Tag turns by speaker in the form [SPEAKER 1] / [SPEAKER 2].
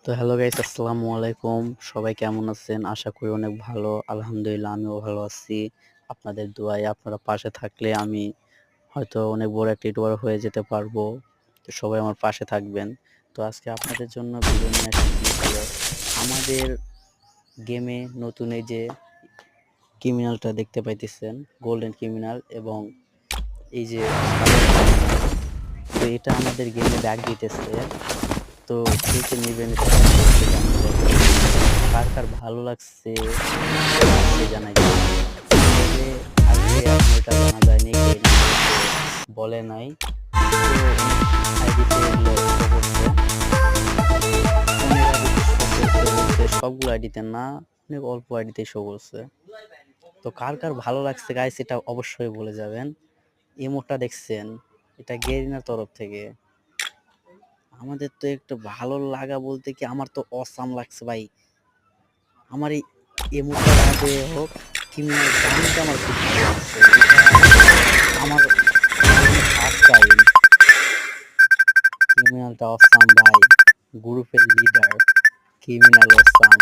[SPEAKER 1] তো hello guys, আসসালামু আলাইকুম। সবাই কেমন আছেন? আশা করি অনেক ভালো। আলহামদুলিল্লাহ আমিও ভালো আছি। আপনাদের দোয়ায় আপনারা পাশে থাকলে আমি হয়তো অনেক বড় একটা ইউটিউবার হয়ে যেতে পারবো। তো সবাই আমার পাশে থাকবেন। তো আজকে আপনাদের জন্য ভিডিও নিয়ে আসছি হলো আমাদের গেমে নতুন এই যে ক্রিমিনালটা দেখতে পাইতেছেন, গোল্ডেন ক্রিমিনাল এবং এই যে সাদা ক্রিমিনাল। তো এটা আমাদের গেমে ব্যাক দিতেছে। তো কে কে নেবেন এটা অবশ্যই জানাতে হবে। কার কার ভালো লাগছে অবশ্যই জানাইতে হবে। তবে আগে এখন এটা জানা যায়নি কে নিচ্ছে, বলে নাই। তো অনেক আইডিতে এগুলো শো করছে, অনেক আইডিতে শো করছে বলতে সবগুলো আইডিতে না, অনেক অল্প আইডিতে শো করছে। তো কার কার ভালো লাগছে গাইস এটা অবশ্যই বলে যাবেন। ইমোটটা দেখছেন, এটা গেরিনার তরফ থেকে। আমাদের তো একটু ভালো লাগা বলতে কি আমার তো অসাম লাগছে ভাই। আমার এই ইমোটটা বাদে হোক, ক্রিমিনাল গানটা আমার খুব ভালো লাগছে। এটা আমার ফার্স্ট টাইম। ক্রিমিনালটা অসাম ভাই, গ্রুপের লিডার ক্রিমিনাল অসাম।